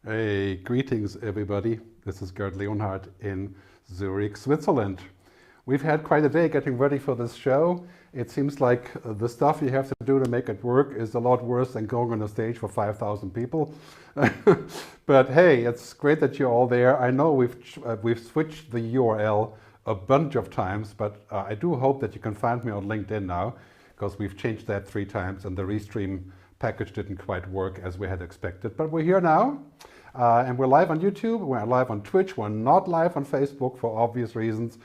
Hey, greetings everybody. This is Gerd Leonhardt in Zurich, Switzerland. We've had quite a day getting ready for this show. It seems like the stuff you have to do to make it work is a lot worse than going on a stage for 5,000 people. But hey, it's great that you're all there. I know we've switched the URL a bunch of times, but I do hope that you can find me on LinkedIn now, because we've changed that 3 times and the Restream package didn't quite work as we had expected. But we're here now. And we're live on YouTube, we're live on Twitch, we're not live on Facebook for obvious reasons.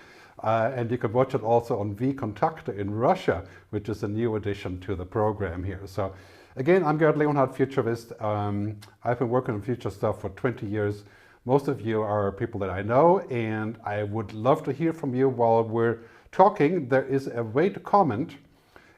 And you can watch it also on vKontakte in Russia, which is a new addition to the program here. So again, I'm Gerd Leonhardt, futurist. I've been working on future stuff for 20 years. Most of you are people that I know, and I would love to hear from you while we're talking. There is a way to comment,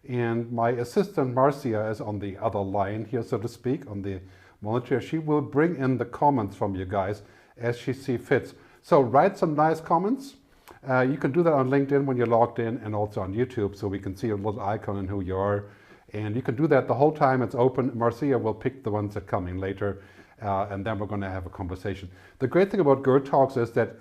and my assistant Marcia is on the other line here, so to speak, on the monitor. She will bring in the comments from you guys as she sees fit. So write some nice comments. You can do that on LinkedIn when you're logged in, and also on YouTube, so we can see a little icon and who you are. And you can do that the whole time it's open. Marcia will pick the ones that come in later, and then we're going to have a conversation. The great thing about GerdTalks is that,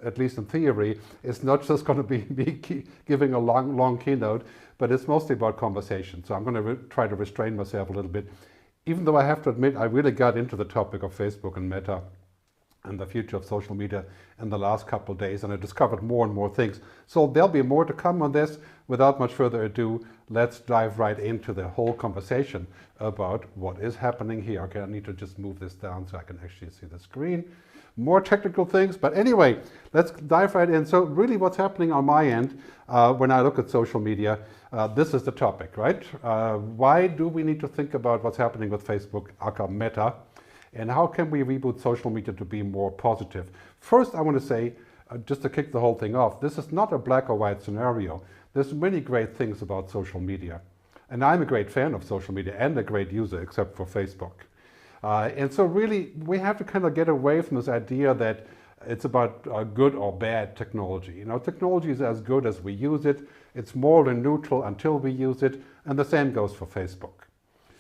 at least in theory, it's not just going to be giving a long keynote, but it's mostly about conversation. So I'm going to try to restrain myself a little bit. Even though I have to admit, I really got into the topic of Facebook and Meta and the future of social media in the last couple of days, and I discovered more and more things. So there'll be more to come on this. Without much further ado, let's dive right into the whole conversation about what is happening here. Okay, I need to just move this down so I can actually see the screen. More technical things, but anyway, let's dive right in. So really what's happening on my end when I look at social media, this is the topic, right? Why do we need to think about what's happening with Facebook, aka Meta, and how can we reboot social media to be more positive? First, I want to say, just to kick the whole thing off, this is not a black or white scenario. There's many great things about social media. And I'm a great fan of social media and a great user, except for Facebook. And so really, we have to kind of get away from this idea that it's about good or bad technology. You know, technology is as good as we use it. It's morally neutral until we use it. And the same goes for Facebook.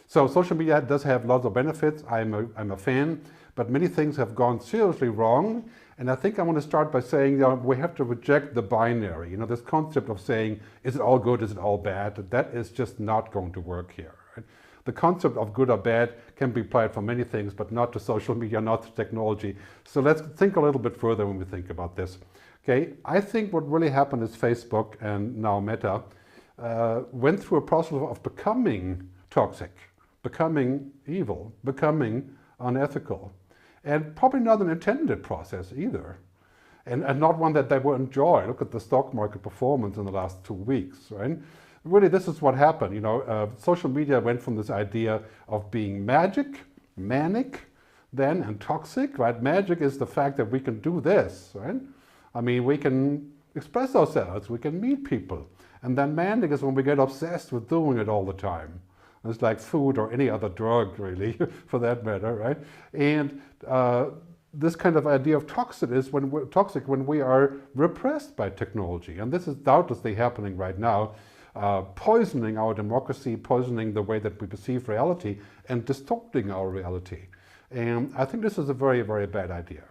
So social media does have lots of benefits. I'm a fan, but many things have gone seriously wrong. And I think I want to start by saying we have to reject the binary. You know, this concept of saying, is it all good, is it all bad? That is just not going to work here. Right? The concept of good or bad can be applied for many things, but not to social media, not to technology. So let's think a little bit further when we think about this. Okay, I think what really happened is Facebook, and now Meta, went through a process of becoming toxic, becoming evil, becoming unethical, and probably not an intended process either, and not one that they will enjoy. Look at the stock market performance in the last 2 weeks, right? Really, this is what happened. You know, social media went from this idea of being magic, manic, then, and toxic, right? Magic is the fact that we can do this, right? I mean, we can express ourselves, we can meet people. And then manic is when we get obsessed with doing it all the time. It's like food or any other drug, really, for that matter, right? And this kind of idea of toxic is when we are repressed by technology. And this is doubtlessly happening right now. Poisoning our democracy, poisoning the way that we perceive reality, and distorting our reality. And I think this is a very, very bad idea.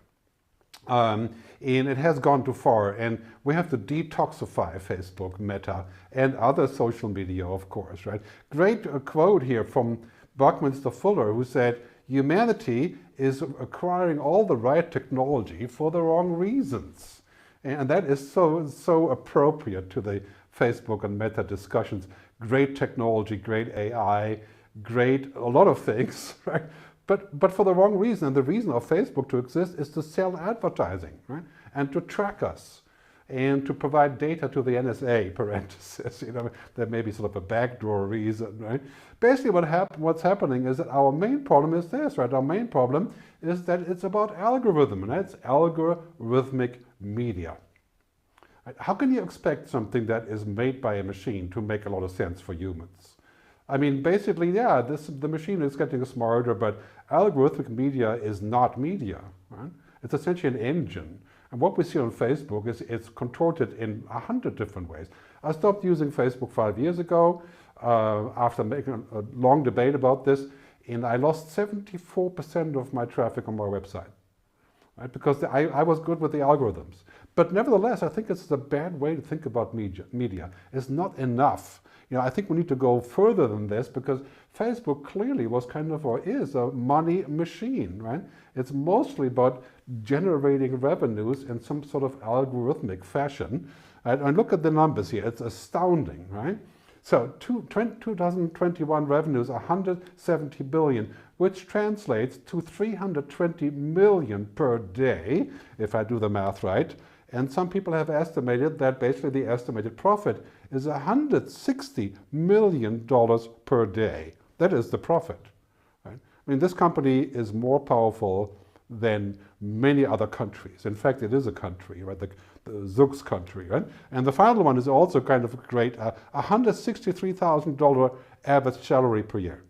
And it has gone too far, and we have to detoxify Facebook, Meta, and other social media, of course, right? Great quote here from Buckminster Fuller, who said, humanity is acquiring all the right technology for the wrong reasons. And that is so appropriate to the Facebook and Meta discussions. Great technology, great AI, great a lot of things, right? But for the wrong reason. And the reason of Facebook to exist is to sell advertising, right? And to track us, and to provide data to the NSA, parenthesis. You know, there may be sort of a backdoor reason, right? Basically what's happening is that our main problem is this, right? Our main problem is that it's about algorithm, and that's algorithmic media. How can you expect something that is made by a machine to make a lot of sense for humans? I mean, basically, yeah, the machine is getting smarter, but algorithmic media is not media, right? It's essentially an engine. And what we see on Facebook is it's contorted in 100 different ways. I stopped using Facebook 5 years ago after making a long debate about this. and I lost 74% of my traffic on my website. Right? Because I was good with the algorithms. But nevertheless, I think it's a bad way to think about media. It's not enough. I think we need to go further than this, because Facebook clearly was kind of, or is, a money machine, right? It's mostly about generating revenues in some sort of algorithmic fashion. Right? And look at the numbers here. It's astounding, right? So 2021 revenues, 170 billion, which translates to 320 million per day, if I do the math right. And some people have estimated that basically the estimated profit is $160 million per day. That is the profit. Right? I mean, this company is more powerful than many other countries. In fact, it is a country, right? The Zug's country, right? And the final one is also kind of great, $163,000 average salary per year.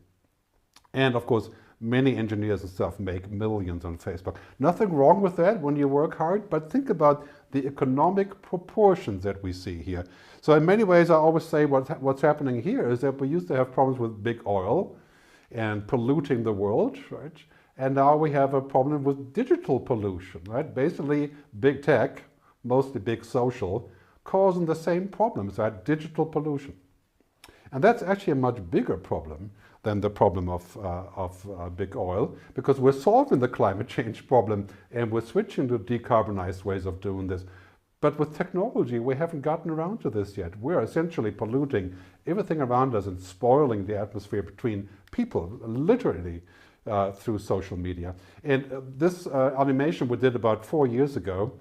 And of course, many engineers and stuff make millions on Facebook. Nothing wrong with that when you work hard, but think about the economic proportions that we see here. So in many ways, I always say what's happening here is that we used to have problems with big oil and polluting the world, right? And now we have a problem with digital pollution, right? Basically, big tech, mostly big social, causing the same problems, right? Digital pollution. And that's actually a much bigger problem than the problem of big oil, because we're solving the climate change problem and we're switching to decarbonized ways of doing this. But with technology, we haven't gotten around to this yet. We're essentially polluting everything around us and spoiling the atmosphere between people, literally, through social media. And this animation we did about 4 years ago,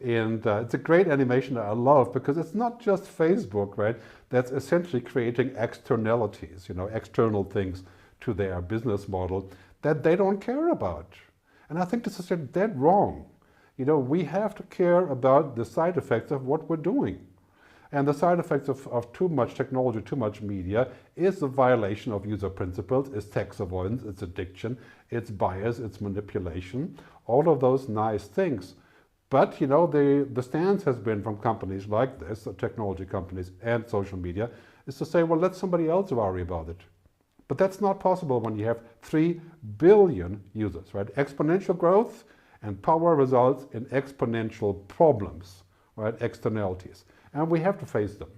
and it's a great animation that I love, because it's not just Facebook, right, that's essentially creating externalities, external things to their business model that they don't care about. And I think this is dead wrong. We have to care about the side effects of what we're doing. And the side effects of too much technology, too much media, is a violation of user principles, it's tax avoidance, it's addiction, it's bias, it's manipulation, all of those nice things. But, the stance has been from companies like this, technology companies and social media, is to say, well, let somebody else worry about it. But that's not possible when you have 3 billion users, right? Exponential growth and power results in exponential problems, right? Externalities. And we have to face them.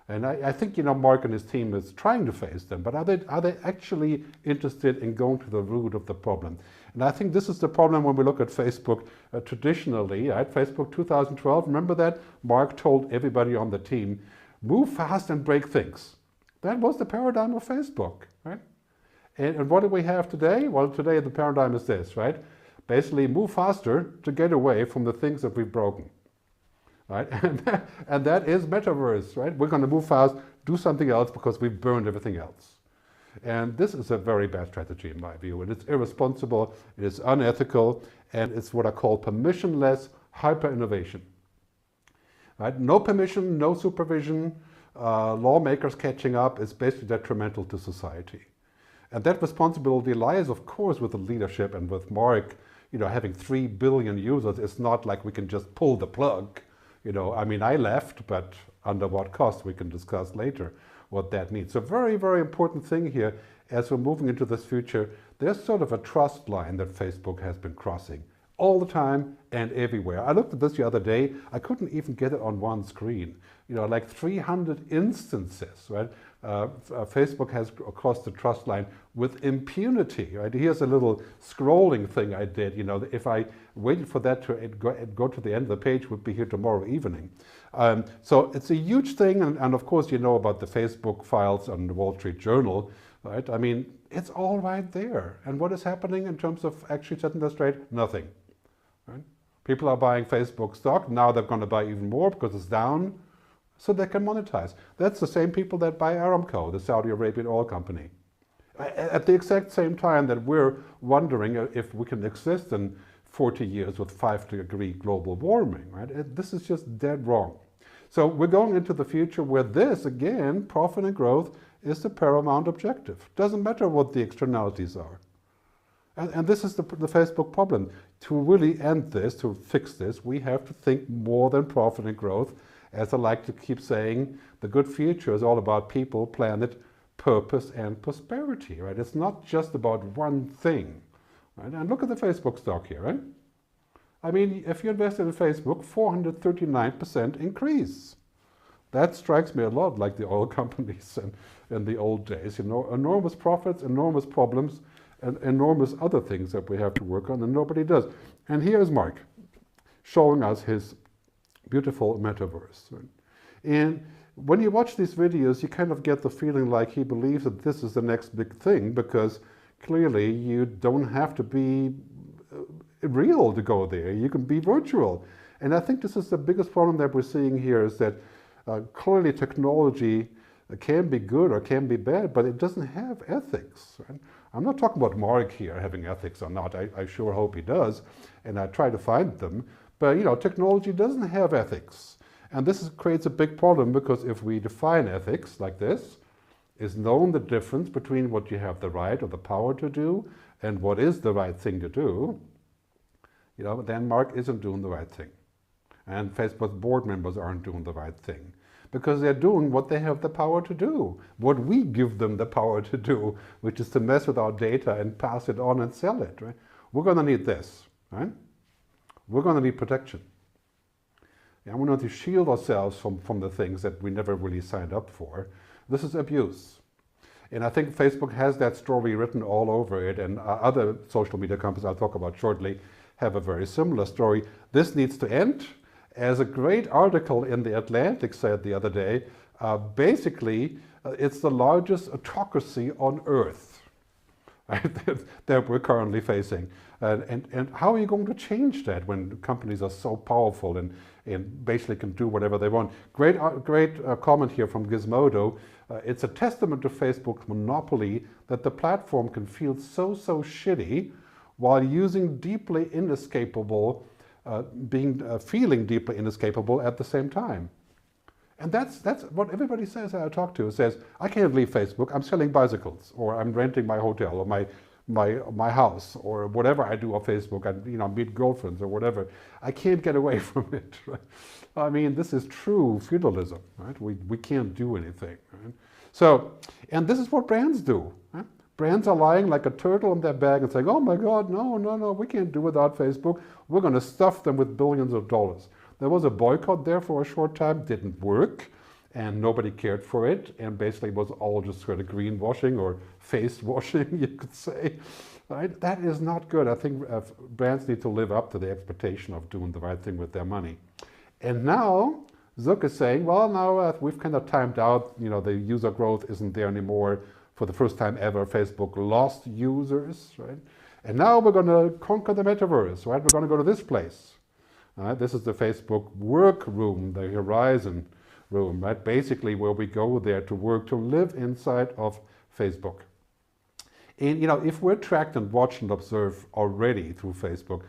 And I think, Mark and his team is trying to face them, but are they actually interested in going to the root of the problem? And I think this is the problem when we look at Facebook traditionally, right? Facebook 2012, remember that? Mark told everybody on the team, move fast and break things. That was the paradigm of Facebook, right? And what do we have today? Well, today the paradigm is this, right? Basically, move faster to get away from the things that we've broken. Right? And that is metaverse, right? We're going to move fast, do something else because we've burned everything else. And this is a very bad strategy in my view, and it's irresponsible, it is unethical, and it's what I call permissionless hyper-innovation. Right? No permission, no supervision, lawmakers catching up is basically detrimental to society. And that responsibility lies, of course, with the leadership and with Mark, having 3 billion users. It's not like we can just pull the plug. I left, but under what cost we can discuss later what that means. So very, very important thing here as we're moving into this future, there's sort of a trust line that Facebook has been crossing all the time and everywhere. I looked at this the other day, I couldn't even get it on one screen. Like 300 instances, right? Facebook has crossed the trust line with impunity, right? Here's a little scrolling thing I did, if I waited for that to go to the end of the page, would be here tomorrow evening. So it's a huge thing, and of course you know about the Facebook files on the Wall Street Journal, right? It's all right there. And what is happening in terms of actually setting that straight? Nothing, right? People are buying Facebook stock, now they're going to buy even more because it's down, so they can monetize. That's the same people that buy Aramco, the Saudi Arabian oil company. At the exact same time that we're wondering if we can exist in 40 years with 5-degree global warming, right? This is just dead wrong. So we're going into the future where this, again, profit and growth, is the paramount objective. Doesn't matter what the externalities are. And this is the Facebook problem. To really end this, to fix this, we have to think more than profit and growth. As I like to keep saying, the good future is all about people, planet, purpose and prosperity, right? It's not just about one thing, right? And look at the Facebook stock here, right? I mean, if you invested in Facebook, 439% increase. That strikes me a lot like the oil companies in the old days. You know, enormous profits, enormous problems, and enormous other things that we have to work on, and nobody does. And here is Mark showing us his beautiful metaverse. Right? And when you watch these videos, you kind of get the feeling like he believes that this is the next big thing, because clearly you don't have to be real to go there. You can be virtual. And I think this is the biggest problem that we're seeing here, is that clearly technology can be good or can be bad, but it doesn't have ethics. Right? I'm not talking about Mark here having ethics or not. I sure hope he does, and I try to find them. But you know, technology doesn't have ethics. And creates a big problem, because if we define ethics like this, is known the difference between what you have the right or the power to do and what is the right thing to do, you know, then Mark isn't doing the right thing. And Facebook's board members aren't doing the right thing, because they're doing what they have the power to do, what we give them the power to do, which is to mess with our data and pass it on and sell it. Right? We're going to need this. Right? We're going to need protection. And we need to shield ourselves from the things that we never really signed up for. This is abuse. And I think Facebook has that story written all over it, and other social media companies I'll talk about shortly have a very similar story. This needs to end. As a great article in The Atlantic said the other day, basically it's the largest autocracy on earth, right, that we're currently facing. And how are you going to change that when companies are so powerful and basically can do whatever they want? Great comment here from Gizmodo. It's a testament to Facebook's monopoly that the platform can feel so shitty while using deeply inescapable, feeling deeply inescapable at the same time. And that's what everybody says I talk to, says, I can't leave Facebook, I'm selling bicycles, or I'm renting my hotel, or my house, or whatever I do on Facebook, I meet girlfriends or whatever. I can't get away from it. Right? I mean, this is true feudalism, right? We can't do anything. Right? So, and this is what brands do. Right? Brands are lying like a turtle in their bag and saying, oh my God, no, we can't do without Facebook. We're going to stuff them with billions of dollars. There was a boycott there for a short time, didn't work, and nobody cared for it, and basically it was all just sort of greenwashing or face washing, you could say. Right? That is not good. I think brands need to live up to the expectation of doing the right thing with their money. And now Zuck is saying, well, now we've kind of timed out, the user growth isn't there anymore. For the first time ever, Facebook lost users, right? And now we're going to conquer the metaverse, right? We're going to go to this place. This is the Facebook work room, the Horizon room, right? Basically where we go there to work, to live inside of Facebook. And, if we're tracked and watched and observed already through Facebook,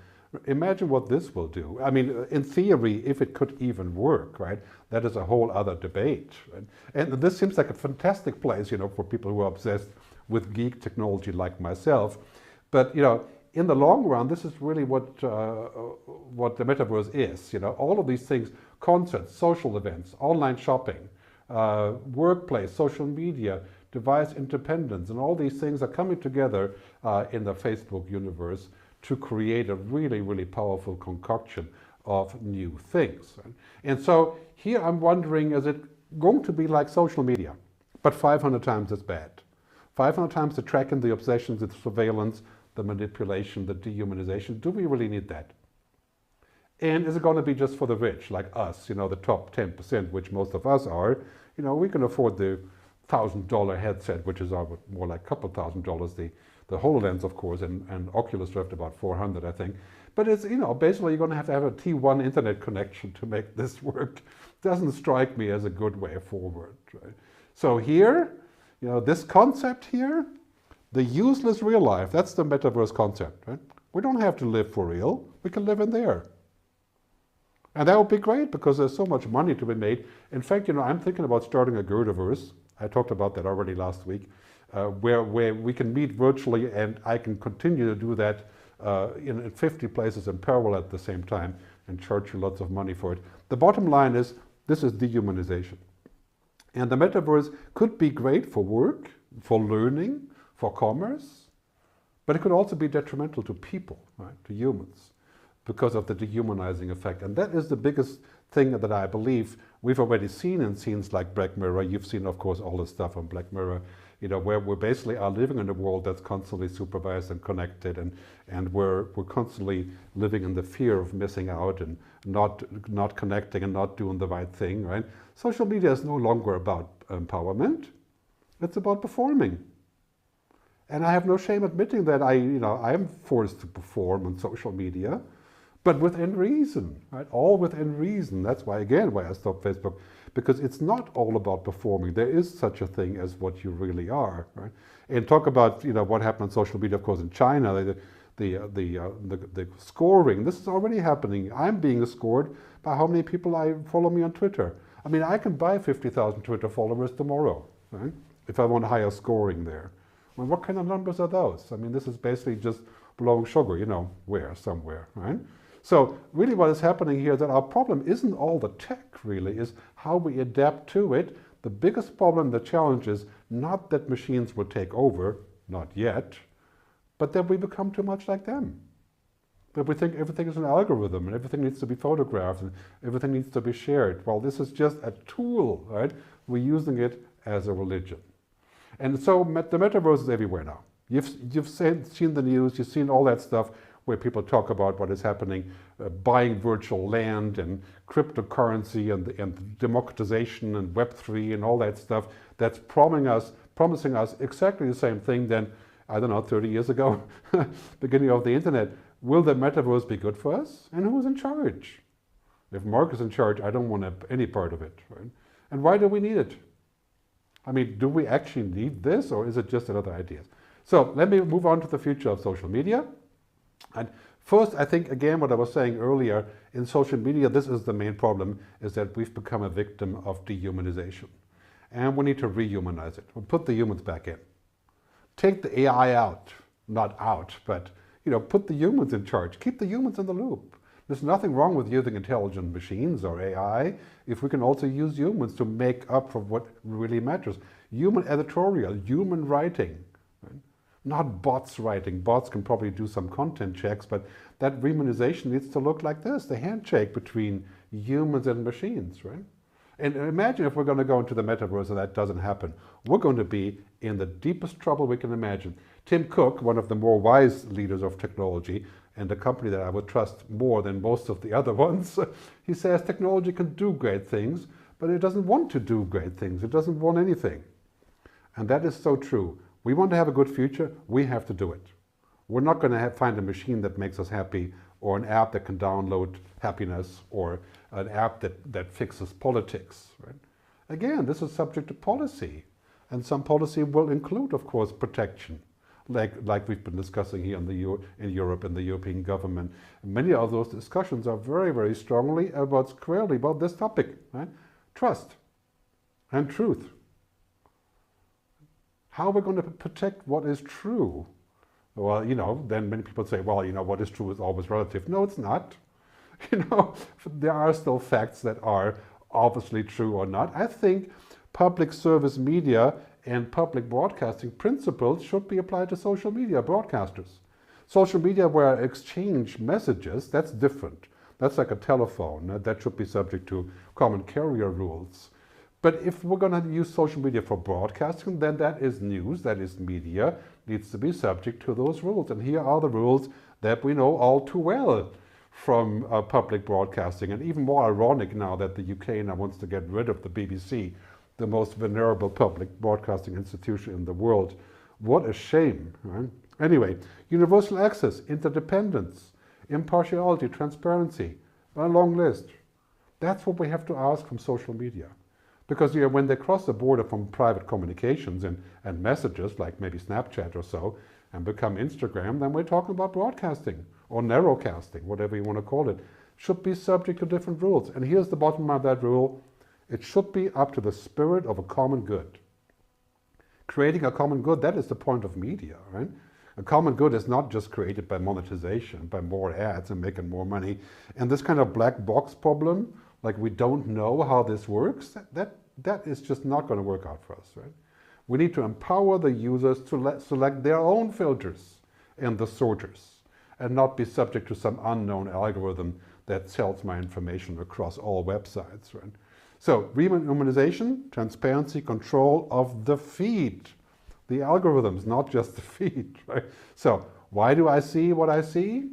imagine what this will do. I mean, in theory, if it could even work, right? That is a whole other debate. Right? And this seems like a fantastic place, for people who are obsessed with geek technology like myself. But, in the long run, this is really what the metaverse is. All of these things, concerts, social events, online shopping, workplace, social media, device independence, and all these things are coming together in the Facebook universe to create a really powerful concoction of new things. And so here I'm wondering, is it going to be like social media, but 500 times as bad? 500 times the tracking, the obsessions, the surveillance, the manipulation, the dehumanization. Do we really need that? And is it going to be just for the rich, like us, the top 10%, which most of us are? We can afford the $1,000 headset, which is more like a couple $1,000. The HoloLens, of course, and Oculus left about 400, I think. But it's, basically you're going to have a T1 internet connection to make this work. Doesn't strike me as a good way forward. Right? So here, this concept here, the useless real life, that's the metaverse concept. Right? We don't have to live for real. We can live in there. And that would be great because there's so much money to be made. In fact, I'm thinking about starting a Gerdaverse. I talked about that already last week. Where we can meet virtually, and I can continue to do that in 50 places in parallel at the same time and charge you lots of money for it. The bottom line is, this is dehumanization. And the metaverse could be great for work, for learning, for commerce, but it could also be detrimental to people, right, to humans, because of the dehumanizing effect. And that is the biggest thing that I believe we've already seen in scenes like Black Mirror. You've seen, of course, all the stuff on Black Mirror, you know, where we basically are living in a world that's constantly supervised and connected, and we're constantly living in the fear of missing out and not connecting and not doing the right thing, right? Social media is no longer about empowerment. It's about performing. And I have no shame admitting that I am forced to perform on social media, but within reason, right? All within reason. That's why, again, why I stopped Facebook, because it's not all about performing. There is such a thing as what you really are, right? And talk about, you know, what happened on social media, of course, in China, the scoring. This is already happening. I'm being scored by how many people follow me on Twitter. I mean, I can buy 50,000 Twitter followers tomorrow, right? If I want higher scoring there. Well, what kind of numbers are those? I mean, this is basically just blowing sugar, you know, somewhere, right? So really what is happening here is that our problem isn't all the tech, really, is how we adapt to it. The biggest problem, the challenge is not that machines will take over, not yet, but that we become too much like them. That we think everything is an algorithm and everything needs to be photographed and everything needs to be shared. Well, this is just a tool, right? We're using it as a religion. And so the metaverse is everywhere now. You've seen the news, you've seen all that stuff where people talk about what is happening, buying virtual land and cryptocurrency and democratization and Web3 and all that stuff that's promising us exactly the same thing than, I don't know, 30 years ago, beginning of the internet. Will the metaverse be good for us? And who's in charge? If Mark is in charge, I don't want any part of it, right? And why do we need it? I mean, do we actually need this, or is it just another idea? So let me move on to the future of social media. And first, I think, again, what I was saying earlier, in social media, this is the main problem, is that we've become a victim of dehumanization. And we need to rehumanize it. We'll put the humans back in. Take the AI out. Not out, but, you know, put the humans in charge. Keep the humans in the loop. There's nothing wrong with using intelligent machines or AI if we can also use humans to make up for what really matters. Human editorial, human writing. Right? Not bots writing. Bots can probably do some content checks, but that rehumanization needs to look like this, the handshake between humans and machines, right? And imagine if we're going to go into the metaverse and that doesn't happen. We're going to be in the deepest trouble we can imagine. Tim Cook, one of the more wise leaders of technology, and a company that I would trust more than most of the other ones, he says technology can do great things, but it doesn't want to do great things. It doesn't want anything. And that is so true. We want to have a good future, we have to do it. We're not going to find a machine that makes us happy, or an app that can download happiness, or an app that fixes politics. Right? Again, this is subject to policy. And some policy will include, of course, protection, like we've been discussing here in Europe and the European government. Many of those discussions are very, very squarely about this topic, right? Trust and truth. How are we going to protect what is true? Well, you know, then many people say, well, you know, what is true is always relative. No, it's not. You know, there are still facts that are obviously true or not. I think public service media and public broadcasting principles should be applied to social media broadcasters. Social media where I exchange messages, that's different. That's like a telephone. That should be subject to common carrier rules. But if we're going to use social media for broadcasting, then that is news, that is media, needs to be subject to those rules. And here are the rules that we know all too well from public broadcasting. And even more ironic now that the UK now wants to get rid of the BBC, the most venerable public broadcasting institution in the world. What a shame, right? Anyway, universal access, interdependence, impartiality, transparency, a long list. That's what we have to ask from social media. Because you know, when they cross the border from private communications and messages, like maybe Snapchat or so, and become Instagram, then we're talking about broadcasting or narrowcasting, whatever you want to call it, should be subject to different rules. And here's the bottom of that rule. It should be up to the spirit of a common good. Creating a common good, that is the point of media, right? A common good is not just created by monetization, by more ads and making more money. And this kind of black box problem, like we don't know how this works, that is just not going to work out for us, right? We need to empower the users to select their own filters in the sorters and not be subject to some unknown algorithm that sells my information across all websites. Right? So rehumanization, transparency, control of the feed. The algorithms, not just the feed. Right? So why do I see what I see?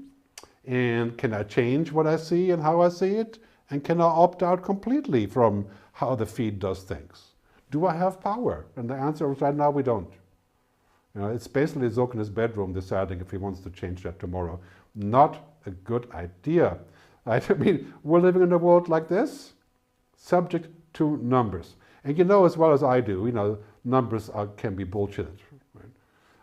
And can I change what I see and how I see it? And can I opt out completely from how the feed does things? Do I have power? And the answer is right now we don't. You know, it's basically Zook in his bedroom deciding if he wants to change that tomorrow. Not a good idea. Right? I mean, we're living in a world like this, subject to numbers. And you know as well as I do, you know, numbers can be bullshitted. Right?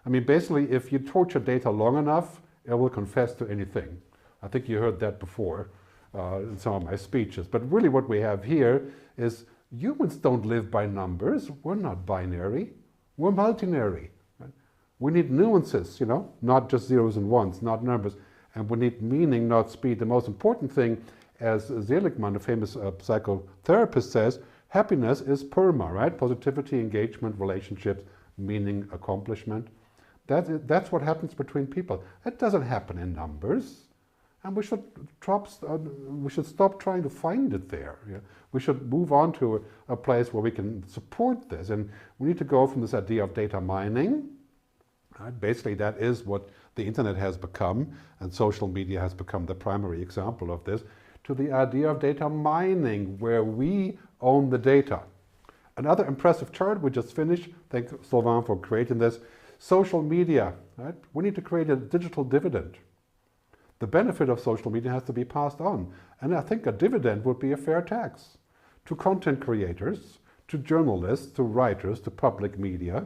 I mean, basically, if you torture data long enough, it will confess to anything. I think you heard that before in some of my speeches. But really what we have here is humans don't live by numbers. We're not binary. We're multinary. Right? We need nuances, you know, not just zeros and ones, not numbers. And we need meaning, not speed. The most important thing, as Seligman, a famous psychotherapist, says, happiness is PERMA, right? Positivity, engagement, relationships, meaning, accomplishment. That's what happens between people. It doesn't happen in numbers. And we should stop trying to find it there. Yeah? We should move on to a place where we can support this. And we need to go from this idea of data mining. Right? Basically, that is what the internet has become, and social media has become the primary example of this, to the idea of data mining, where we own the data. Another impressive chart we just finished. Thank Sylvain for creating this. Social media. Right? We need to create a digital dividend. The benefit of social media has to be passed on. And I think a dividend would be a fair tax to content creators, to journalists, to writers, to public media,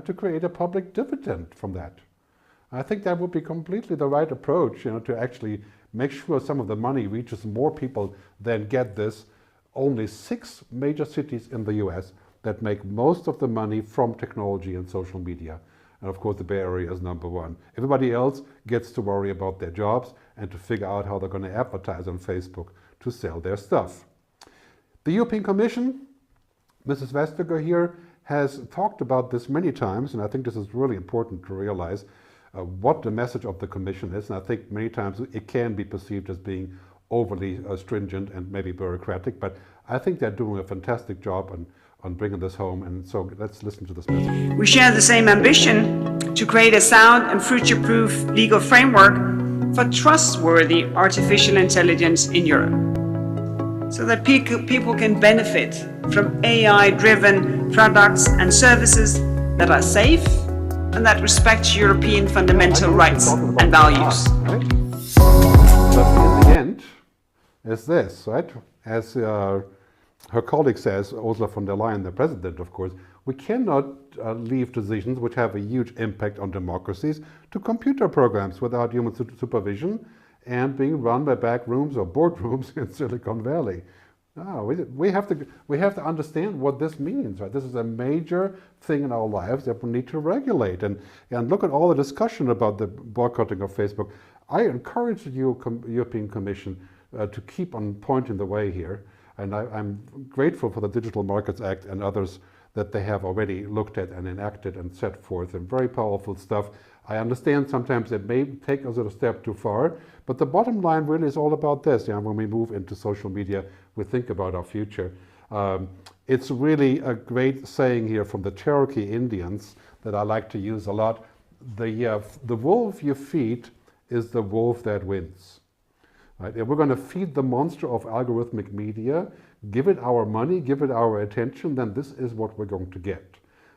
to create a public dividend from that. I think that would be completely the right approach, you know, to actually make sure some of the money reaches more people than get this. Only 6 major cities in the US that make most of the money from technology and social media. And of course, the Bay Area is #1. Everybody else gets to worry about their jobs and to figure out how they're going to advertise on Facebook to sell their stuff. The European Commission, Mrs. Vestager here, has talked about this many times, and I think this is really important to realize what the message of the Commission is. And I think many times it can be perceived as being overly stringent and maybe bureaucratic, but I think they're doing a fantastic job on bringing this home. And so let's listen to this message. We share the same ambition to create a sound and future-proof legal framework for trustworthy artificial intelligence in Europe, so that people can benefit from AI-driven products and services that are safe and that respect European fundamental rights and values. Right? But in the end, is this, right? As her colleague says, Ursula von der Leyen, the president, of course, we cannot leave decisions which have a huge impact on democracies to computer programs without human supervision and being run by back rooms or boardrooms in Silicon Valley. No, we have to understand what this means. Right? This is a major thing in our lives that we need to regulate. And look at all the discussion about the boycotting of Facebook. I encourage the European Commission to keep on pointing the way here. And I'm grateful for the Digital Markets Act and others that they have already looked at and enacted and set forth, and very powerful stuff. I understand sometimes it may take us a step too far, but the bottom line really is all about this. You know, when we move into social media, we think about our future. It's really a great saying here from the Cherokee Indians that I like to use a lot. The wolf you feed is the wolf that wins. Right? If we're going to feed the monster of algorithmic media, give it our money, give it our attention, then this is what we're going to get.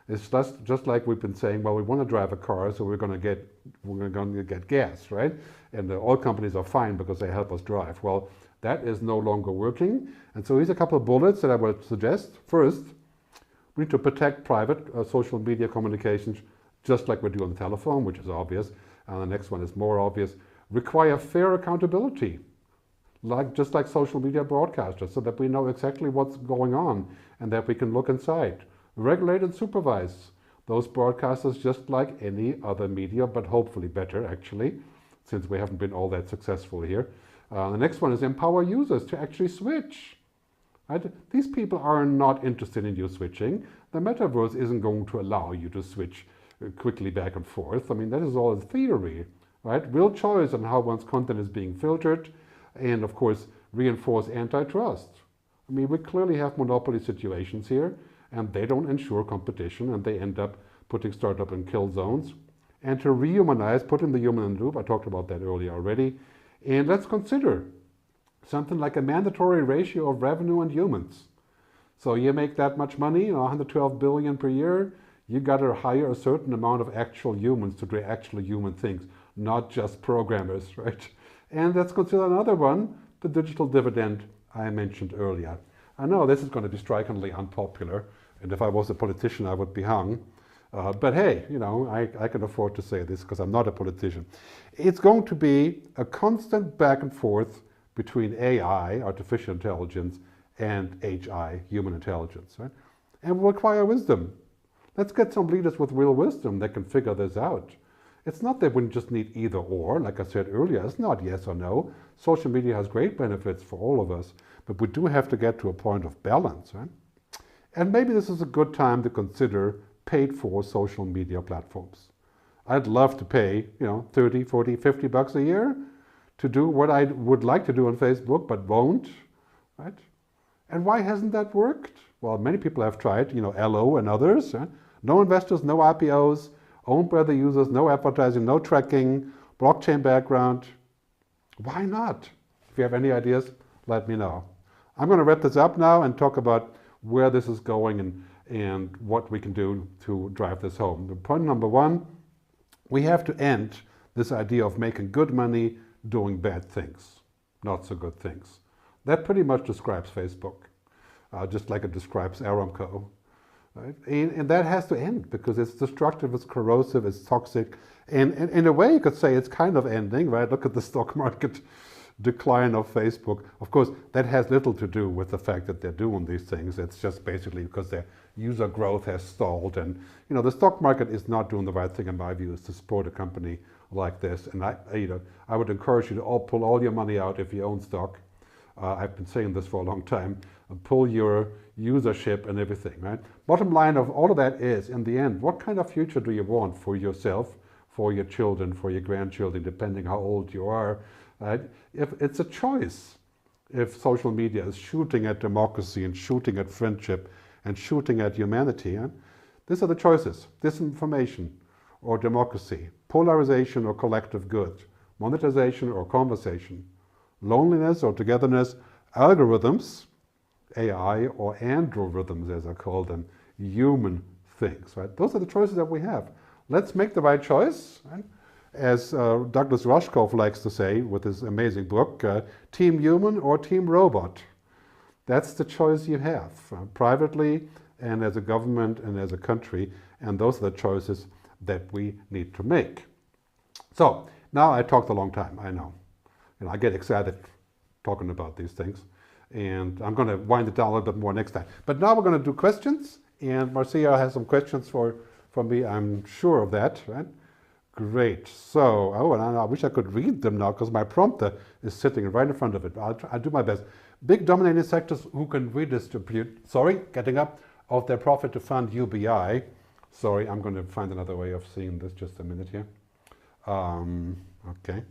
It's just like we've been saying, well, we want to drive a car, so we're going to get gas, right? And the oil companies are fine because they help us drive. Well, that is no longer working. And so here's a couple of bullets that I would suggest. First, we need to protect private social media communications, just like we do on the telephone, which is obvious. And the next one is more obvious. Require fair accountability, just like social media broadcasters, so that we know exactly what's going on and that we can look inside. Regulate and supervise those broadcasters just like any other media, but hopefully better, actually, since we haven't been all that successful here. The next one is empower users to actually switch Right? These people are not interested in you switching. The metaverse isn't going to allow you to switch quickly back and forth. I mean, that is all a theory, right? Real choice on how one's content is being filtered, and of course, reinforce antitrust. I mean, we clearly have monopoly situations here, and they don't ensure competition, and they end up putting startup in kill zones. And to rehumanize, putting the human in the loop, I talked about that earlier already. And let's consider something like a mandatory ratio of revenue and humans. So you make that much money, 112 billion per year, you got to hire a certain amount of actual humans to do actual human things, not just programmers, right? And let's consider another one, the digital dividend I mentioned earlier. I know this is going to be strikingly unpopular, and if I was a politician, I would be hung. But hey, I can afford to say this because I'm not a politician. It's going to be a constant back and forth between AI, artificial intelligence, and HI, human intelligence, right? And will require wisdom. Let's get some leaders with real wisdom that can figure this out. It's not that we just need either or, like I said earlier, it's not yes or no. Social media has great benefits for all of us, but we do have to get to a point of balance, right? And maybe this is a good time to consider paid-for social media platforms. I'd love to pay, 30, 40, 50 bucks a year to do what I would like to do on Facebook, but won't, right? And why hasn't that worked? Well, many people have tried, LO and others. No investors, no IPOs, owned by the users, no advertising, no tracking, blockchain background. Why not? If you have any ideas, let me know. I'm going to wrap this up now and talk about where this is going and what we can do to drive this home. Point number one, we have to end this idea of making good money doing bad things, not so good things. That pretty much describes Facebook, just like it describes Aramco. Right? And that has to end because it's destructive, it's corrosive, it's toxic. And in a way, you could say it's kind of ending, right? Look at the stock market decline of Facebook. Of course, that has little to do with the fact that they're doing these things. It's just basically because their user growth has stalled. And, the stock market is not doing the right thing, in my view, is to support a company like this. And I would encourage you to pull all your money out if you own stock. I've been saying this for a long time. Pull your usership and everything, right? Bottom line of all of that is, in the end, what kind of future do you want for yourself, for your children, for your grandchildren, depending how old you are? Right? If it's a choice, if social media is shooting at democracy and shooting at friendship and shooting at humanity, these are the choices: disinformation or democracy, polarization or collective good, monetization or conversation, loneliness or togetherness, algorithms, AI or androrhythms as I call them, human things, right? Those are the choices that we have. Let's make the right choice, right? As Douglas Rushkoff likes to say with his amazing book, Team Human or Team Robot. That's the choice you have, privately and as a government and as a country, and those are the choices that we need to make. So, now I talked a long time, I know. I get excited talking about these things, and I'm going to wind it down a little bit more next time. But now we're going to do questions, and Marcia has some questions for me, I'm sure of that, right? Great. So, and I wish I could read them now because my prompter is sitting right in front of it. I'll do my best. Big dominating sectors who can redistribute, getting up of their profit to fund UBI. Sorry, I'm going to find another way of seeing this, just a minute here. Okay.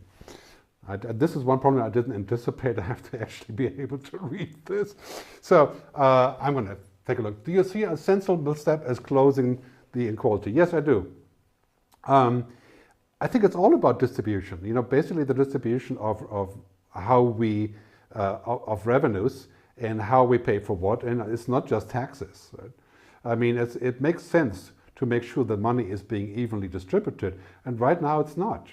This is one problem I didn't anticipate. I have to actually be able to read this. So I'm going to take a look. Do you see a sensible step as closing the inequality? Yes, I do. I think it's all about distribution. Basically the distribution of how we of revenues and how we pay for what, and it's not just taxes. Right? I mean, it makes sense to make sure that money is being evenly distributed, and right now it's not.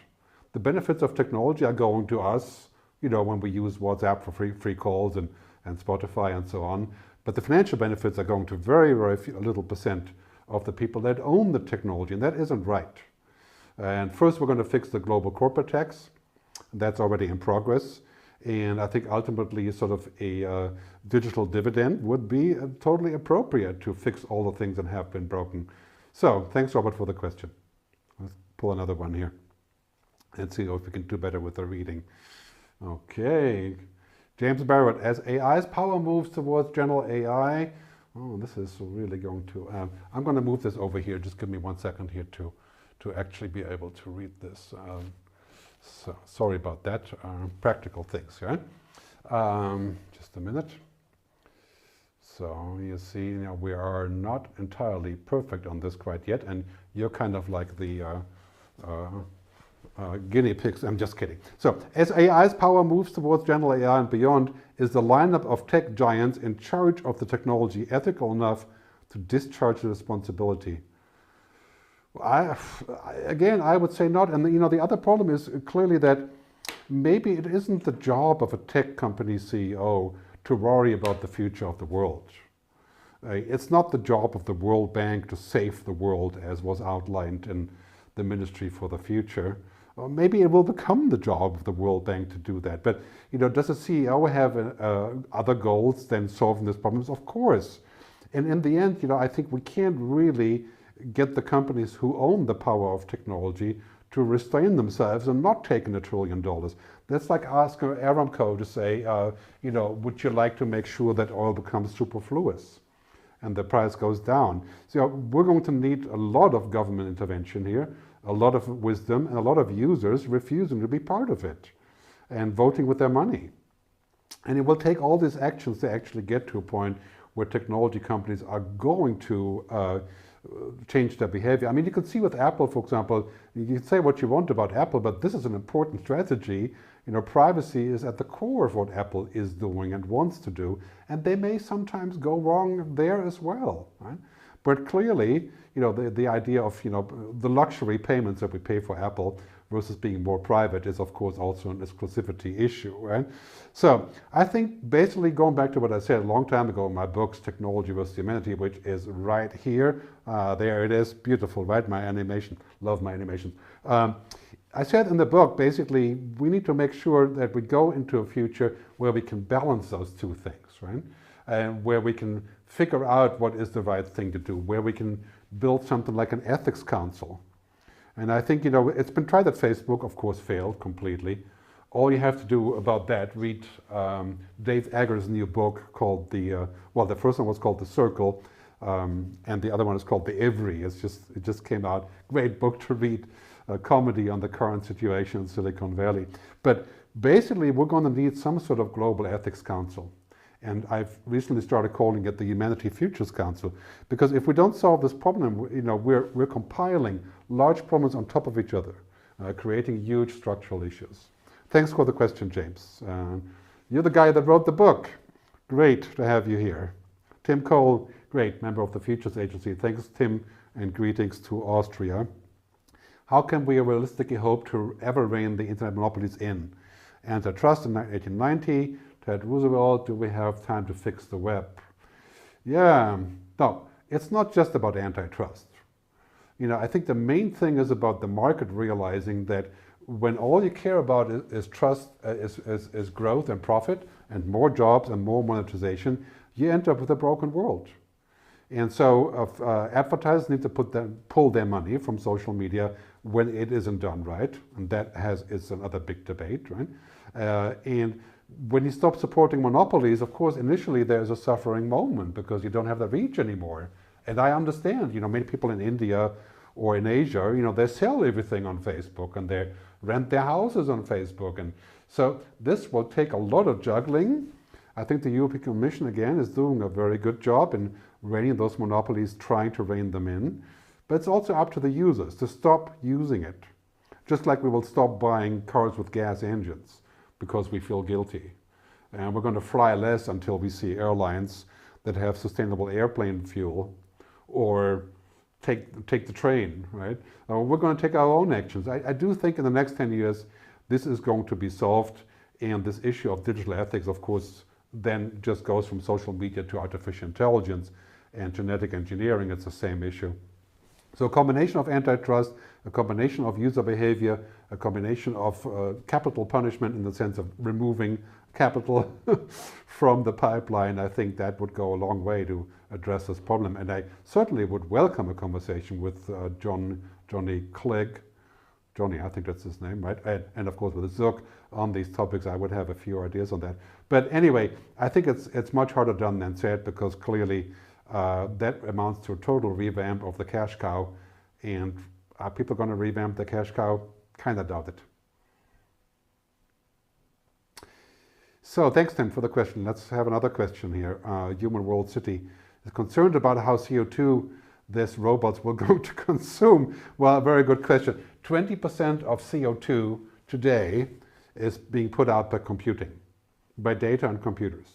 The benefits of technology are going to us, when we use WhatsApp for free calls and Spotify and so on, but the financial benefits are going to very, very little percent of the people that own the technology, and that isn't right. And first we're going to fix the global corporate tax. That's already in progress. And I think ultimately sort of a digital dividend would be totally appropriate to fix all the things that have been broken. So thanks, Robert, for the question. Let's pull another one here and see if we can do better with the reading. Okay. James Barrett, as AI's power moves towards general AI, oh, this is really going to, I'm going to move this over here. Just give me 1 second here to actually be able to read this. So sorry about that, practical things, right? Just a minute. So you see, we are not entirely perfect on this quite yet, and you're kind of like the guinea pigs. I'm just kidding. So, as AI's power moves towards general AI and beyond, is the lineup of tech giants in charge of the technology ethical enough to discharge the responsibility? Again, I would say not. And the other problem is clearly that maybe it isn't the job of a tech company CEO to worry about the future of the world. It's not the job of the World Bank to save the world, as was outlined in the Ministry for the Future. Or maybe it will become the job of the World Bank to do that. But does a CEO have other goals than solving these problems? Of course. And in the end, I think we can't really get the companies who own the power of technology to restrain themselves and not taking $1 trillion. That's like asking Aramco to say, would you like to make sure that oil becomes superfluous and the price goes down? So we're going to need a lot of government intervention here, a lot of wisdom, and a lot of users refusing to be part of it and voting with their money. And it will take all these actions to actually get to a point where technology companies are going to change their behavior. I mean, you can see with Apple, for example, you can say what you want about Apple, but this is an important strategy. Privacy is at the core of what Apple is doing and wants to do, and they may sometimes go wrong there as well, right? But clearly, the idea of, the luxury payments that we pay for Apple versus being more private is, of course, also an exclusivity issue, right? So I think basically going back to what I said a long time ago in my books, Technology versus Humanity, which is right here. There it is, beautiful, right? My animation, love my animations. I said in the book, basically, we need to make sure that we go into a future where we can balance those two things, right? And where we can figure out what is the right thing to do, where we can build something like an ethics council. And I think, it's been tried at Facebook, of course, failed completely. All you have to do about that, read Dave Eggers' new book called the first one was called The Circle, and the other one is called The Every. It just came out. Great book to read, a comedy on the current situation in Silicon Valley. But basically, we're going to need some sort of global ethics council. And I've recently started calling it the Humanity Futures Council, because if we don't solve this problem, we're compiling large problems on top of each other, creating huge structural issues. Thanks for the question, James. You're the guy that wrote the book. Great to have you here. Tim Cole, great, member of the Futures Agency. Thanks, Tim, and greetings to Austria. How can we realistically hope to ever rein the internet monopolies in? Antitrust in 1890, Ted Roosevelt, do we have time to fix the web? Yeah, no, it's not just about antitrust. I think the main thing is about the market realizing that when all you care about is trust, is growth and profit and more jobs and more monetization, you end up with a broken world. And so advertisers need to pull their money from social media when it isn't done right, and that is another big debate, right? And when you stop supporting monopolies, of course, initially there's a suffering moment because you don't have the reach anymore. And I understand, many people in India or in Asia, they sell everything on Facebook and they rent their houses on Facebook. And so this will take a lot of juggling. I think the European Commission, again, is doing a very good job in reining those monopolies, trying to rein them in. But it's also up to the users to stop using it. Just like we will stop buying cars with gas engines because we feel guilty. And we're going to fly less until we see airlines that have sustainable airplane fuel, or take the train, right? We're going to take our own actions. I do think in the next 10 years, this is going to be solved. And this issue of digital ethics, of course, then just goes from social media to artificial intelligence and genetic engineering. It's the same issue. So a combination of antitrust, a combination of user behavior, a combination of capital punishment in the sense of removing capital from the pipeline, I think that would go a long way to address this problem. And I certainly would welcome a conversation with Johnny Clegg, Johnny, I think that's his name, right? And of course with Zirk on these topics, I would have a few ideas on that. But anyway, I think it's much harder done than said, because clearly that amounts to a total revamp of the cash cow. And are people going to revamp the cash cow? Kind of doubt it. So thanks, Tim, for the question. Let's have another question here. Human World City is concerned about how CO2 this robots will go to consume. Well, very good question. 20% of CO2 today is being put out by computing, by data and computers.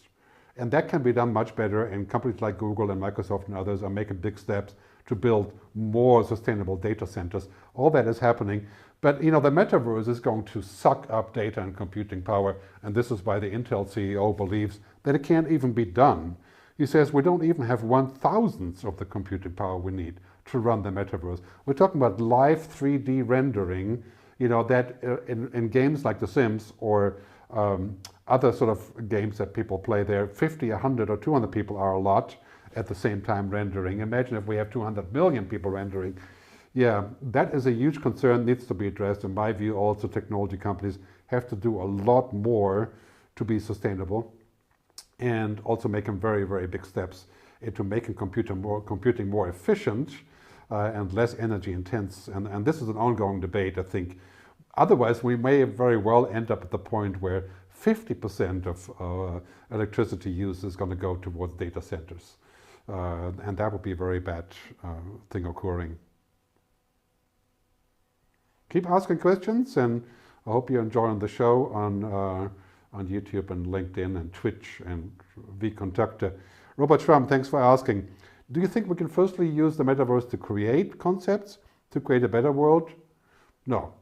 And that can be done much better, and companies like Google and Microsoft and others are making big steps to build more sustainable data centers. All that is happening. But you know, the metaverse is going to suck up data and computing power, and this is why the Intel CEO believes that it can't even be done. He says we don't even have 1/1000th of the computing power we need to run the metaverse. We're talking about live 3D rendering, you know, that in games like The Sims or other sort of games that people play there, 50, 100 or 200 people are a lot at the same time rendering. Imagine if we have 200 million people rendering. Yeah, that is a huge concern, needs to be addressed. In my view, also technology companies have to do a lot more to be sustainable, and also making very, very big steps into making computing more efficient and less energy intense. And this is an ongoing debate, I think. Otherwise, we may very well end up at the point where 50% of electricity use is going to go towards data centers. And that would be a very bad thing occurring. Keep asking questions, and I hope you're enjoying the show on YouTube and LinkedIn and Twitch and vContacte. Robert Schramm, thanks for asking. Do you think we can firstly use the metaverse to create concepts, to create a better world? No.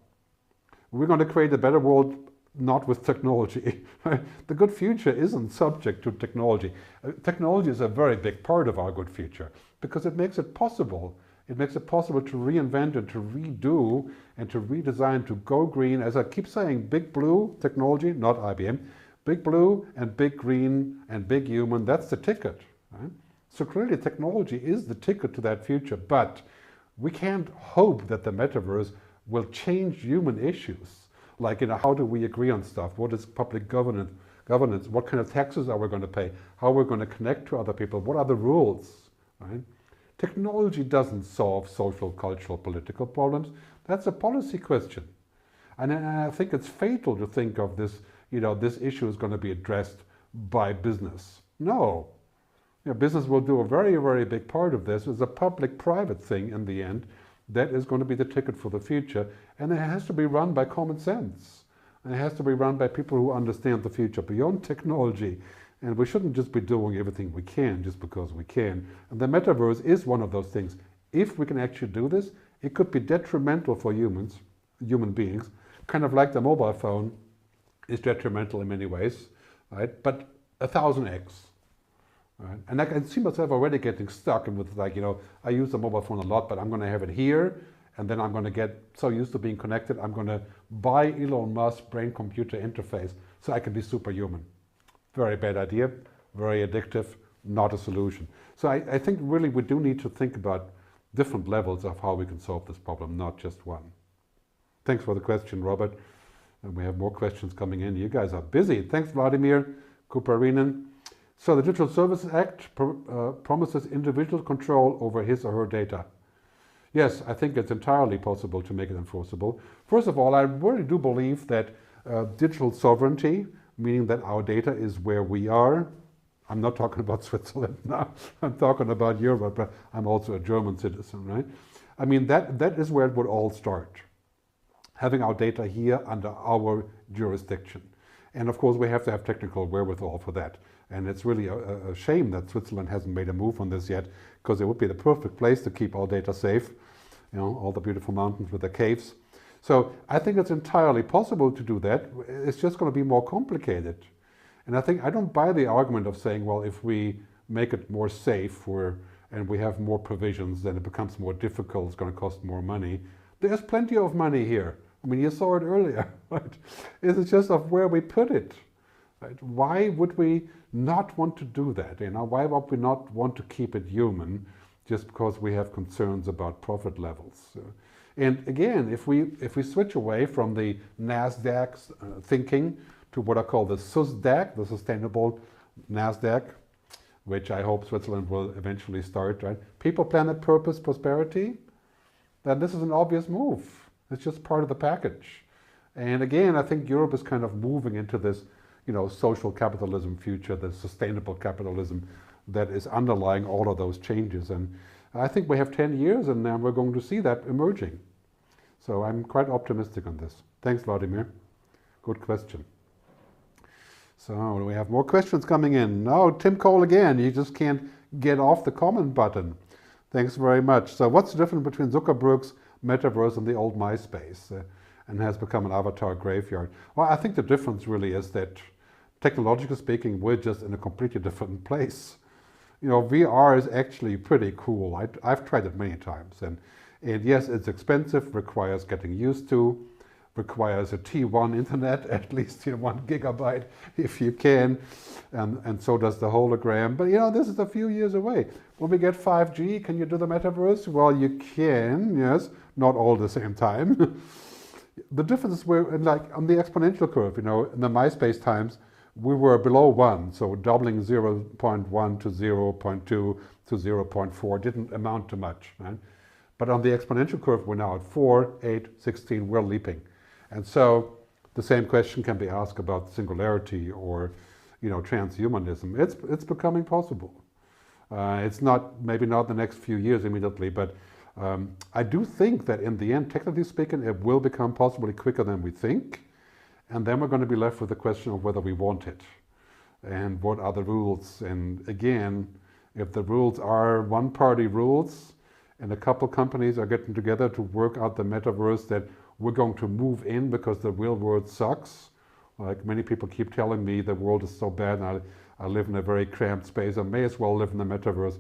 We're going to create a better world not with technology. The good future isn't subject to technology. Technology is a very big part of our good future because it makes it possible. It makes it possible to reinvent and to redo and to redesign, to go green. As I keep saying, big blue technology, not IBM, big blue and big green and big human, that's the ticket. Right? So clearly technology is the ticket to that future, but we can't hope that the metaverse will change human issues. Like, you know, how do we agree on stuff? What is public governance? What kind of taxes are we going to pay? How we're going to connect to other people? What are the rules? Right? Technology doesn't solve social, cultural, political problems. That's a policy question. And I think it's fatal to think of this, you know, this issue is going to be addressed by business. No. You know, business will do a very, very big part of this. It's a public-private thing in the end. That is going to be the ticket for the future, and it has to be run by common sense. And it has to be run by people who understand the future beyond technology. And we shouldn't just be doing everything we can just because we can. And the metaverse is one of those things. If we can actually do this, it could be detrimental for human beings, kind of like the mobile phone is detrimental in many ways, right? But 1000x. Right? And I can see myself already getting stuck and with, like, you know, I use the mobile phone a lot, but I'm going to have it here, and then I'm going to get so used to being connected, I'm going to buy Elon Musk's brain-computer interface so I can be superhuman. Very bad idea, very addictive, not a solution. So I think really we do need to think about different levels of how we can solve this problem, not just one. Thanks for the question, Robert. And we have more questions coming in. You guys are busy. Thanks, Vladimir Kuparinen. So the Digital Services Act promises individual control over his or her data. Yes, I think it's entirely possible to make it enforceable. First of all, I really do believe that digital sovereignty, meaning that our data is where we are. I'm not talking about Switzerland now. I'm talking about Europe, but I'm also a German citizen, right? I mean, that is where it would all start. Having our data here under our jurisdiction. And of course, we have to have technical wherewithal for that. And it's really a shame that Switzerland hasn't made a move on this yet, because it would be the perfect place to keep all data safe. You know, all the beautiful mountains with the caves. So I think it's entirely possible to do that. It's just going to be more complicated. And I don't buy the argument of saying, well, if we make it more safe and we have more provisions, then it becomes more difficult, it's going to cost more money. There's plenty of money here. I mean, you saw it earlier, right? It's just of where we put it. Right? Why would we not want to do that? You know, why would we not want to keep it human just because we have concerns about profit levels? And again, if we switch away from the NASDAQ thinking to what I call the SUSDAQ, the Sustainable NASDAQ, which I hope Switzerland will eventually start, right? People, planet, purpose, prosperity, then this is an obvious move. It's just part of the package. And again, I think Europe is kind of moving into this, social capitalism future, the sustainable capitalism that is underlying all of those changes. And I think we have 10 years and then we're going to see that emerging. So I'm quite optimistic on this. Thanks, Vladimir. Good question. So we have more questions coming in. No, Tim Cole again. You just can't get off the comment button. Thanks very much. So what's the difference between Zuckerberg's metaverse and the old MySpace and has become an avatar graveyard? Well, I think the difference really is that technologically speaking, we're just in a completely different place. VR is actually pretty cool. I've tried it many times. And yes, it's expensive, requires getting used to, requires a T1 internet, at least 1 gigabyte if you can, and so does the hologram. But this is a few years away. When we get 5G, can you do the metaverse? Well, you can, yes, not all at the same time. The difference is we're like on the exponential curve, in the MySpace times, we were below 1, so doubling 0.1 to 0.2 to 0.4 didn't amount to much, right? But on the exponential curve, we're now at 4, 8, 16, we're leaping. And so the same question can be asked about singularity or, transhumanism. It's becoming possible. It's maybe not the next few years immediately, but I do think that in the end, technically speaking, it will become possibly quicker than we think. And then we're going to be left with the question of whether we want it and what are the rules. And again, if the rules are one-party rules and a couple companies are getting together to work out the metaverse that we're going to move in because the real world sucks, like many people keep telling me the world is so bad and I live in a very cramped space, I may as well live in the metaverse.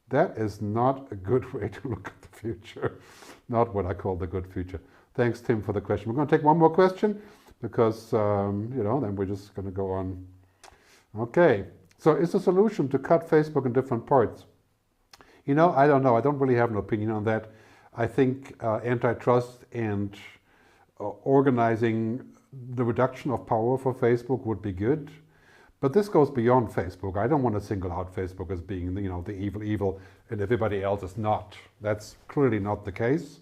That is not a good way to look at the future. Not what I call the good future. Thanks, Tim, for the question. We're going to take one more question because, then we're just going to go on. Okay, so is the solution to cut Facebook in different parts? I don't know. I don't really have an opinion on that. I think antitrust and organizing the reduction of power for Facebook would be good. But this goes beyond Facebook. I don't want to single out Facebook as being, the evil, and everybody else is not. That's clearly not the case.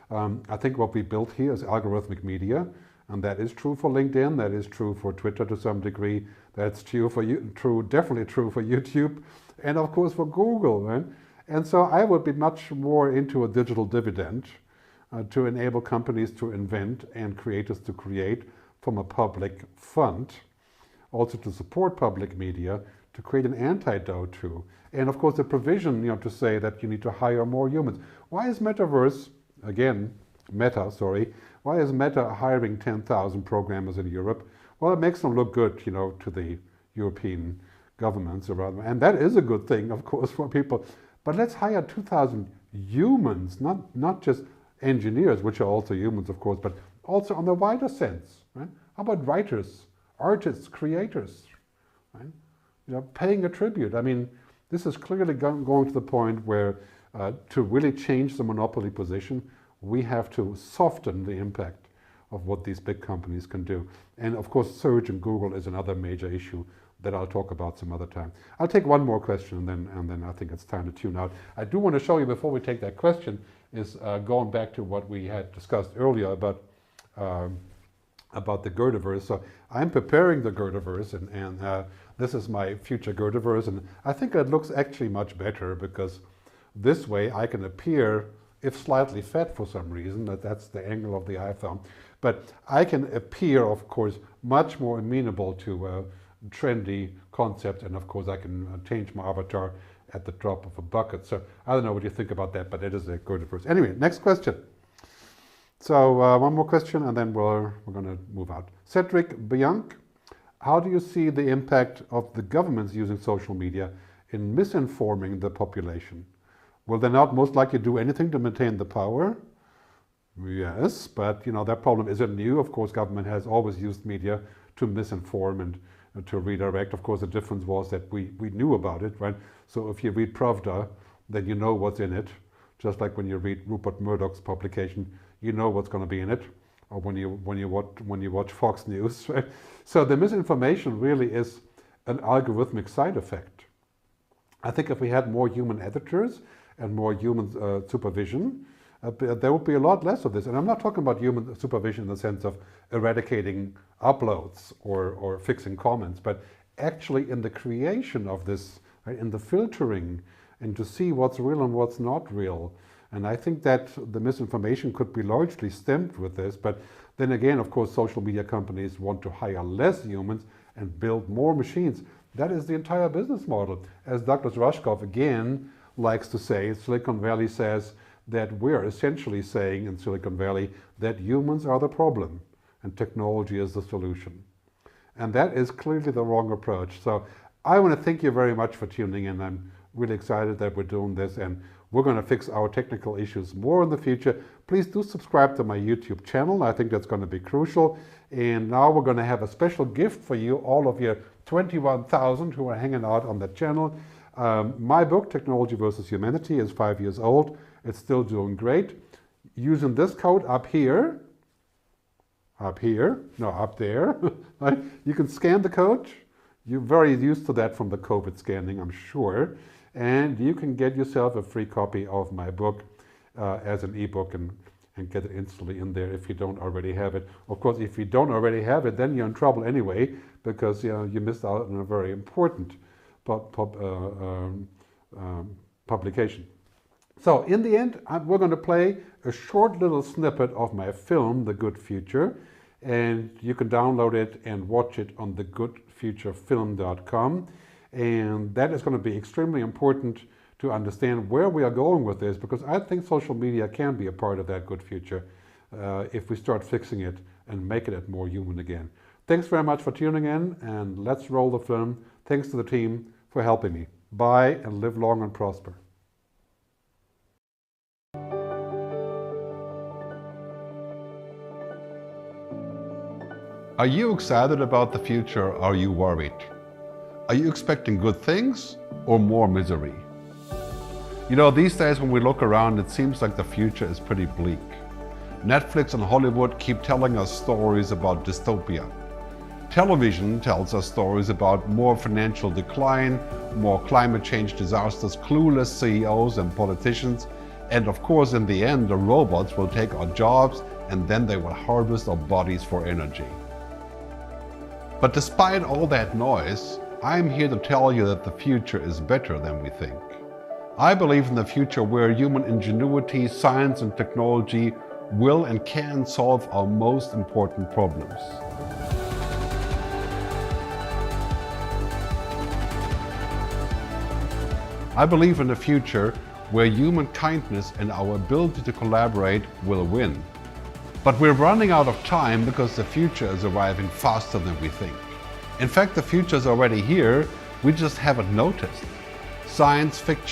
I think what we built here is algorithmic media, and that is true for LinkedIn. That is true for Twitter to some degree. That's true for definitely true for YouTube, and of course for Google. Right? And so I would be much more into a digital dividend to enable companies to invent and creators to create from a public fund. Also to support public media, to create an antidote to. And of course the provision, to say that you need to hire more humans. Why is Metaverse, again, why is Meta hiring 10,000 programmers in Europe? Well, it makes them look good, to the European governments around them. And that is a good thing, of course, for people. But let's hire 2,000 humans, not just engineers, which are also humans, of course, but also on the wider sense. Right? How about writers? Artists, creators, right? Paying a tribute. I mean, this is clearly going to the point where to really change the monopoly position, we have to soften the impact of what these big companies can do. And of course, search and Google is another major issue that I'll talk about some other time. I'll take one more question and then I think it's time to tune out. I do want to show you before we take that question is going back to what we had discussed earlier about the Gerdaverse. So I'm preparing the Gerdaverse and this is my future Gerdaverse, and I think it looks actually much better because this way I can appear, if slightly fat for some reason, that's the angle of the iPhone, but I can appear, of course, much more amenable to trendy concept, and of course I can change my avatar at the drop of a bucket. So I don't know what you think about that, but it is a Gerdaverse. Anyway, next question. So one more question and then we're going to move out. Cedric Bianc, how do you see the impact of the governments using social media in misinforming the population? Will they not most likely do anything to maintain the power? Yes, but that problem isn't new. Of course, government has always used media to misinform and to redirect. Of course, the difference was that we knew about it, right? So if you read Pravda, then you know what's in it. just like when you read Rupert Murdoch's publication, you know what's going to be in it, or when you watch Fox News, right? So the misinformation really is an algorithmic side effect. I think if we had more human editors and more human supervision, there would be a lot less of this. And I'm not talking about human supervision in the sense of eradicating uploads or fixing comments, but actually in the creation of this, right, in the filtering, and to see what's real and what's not real. And I think that the misinformation could be largely stemmed with this. But then again, of course, social media companies want to hire less humans and build more machines. That is the entire business model. As Douglas Rushkoff again likes to say, Silicon Valley says that we're essentially saying in Silicon Valley that humans are the problem and technology is the solution. And that is clearly the wrong approach. So I want to thank you very much for tuning in. I'm really excited that we're doing this, and we're going to fix our technical issues more in the future. Please do subscribe to my YouTube channel. I think that's going to be crucial. And now we're going to have a special gift for you, all of your 21,000 who are hanging out on that channel. My book, Technology versus Humanity, is 5 years old. It's still doing great. Using this code up there, right? You can scan the code. You're very used to that from the COVID scanning, I'm sure. And you can get yourself a free copy of my book as an ebook and get it instantly in there if you don't already have it. Of course, if you don't already have it, then you're in trouble anyway, because you missed out on a very important publication. So in the end, we're going to play a short little snippet of my film, The Good Future, and you can download it and watch it on thegoodfuturefilm.com. And that is going to be extremely important to understand where we are going with this, because I think social media can be a part of that good future if we start fixing it and making it more human again. Thanks very much for tuning in, and let's roll the film. Thanks to the team for helping me. Bye, and live long and prosper. Are you excited about the future, or are you worried? Are you expecting good things or more misery? You know, these days when we look around, it seems like the future is pretty bleak. Netflix and Hollywood keep telling us stories about dystopia. Television tells us stories about more financial decline, more climate change disasters, clueless CEOs and politicians, and of course in the end the robots will take our jobs and then they will harvest our bodies for energy. But despite all that noise, I'm here to tell you that the future is better than we think. I believe in the future where human ingenuity, science and technology will and can solve our most important problems. I believe in a future where human kindness and our ability to collaborate will win. But we're running out of time because the future is arriving faster than we think. In fact, the future is already here, we just haven't noticed. Science fiction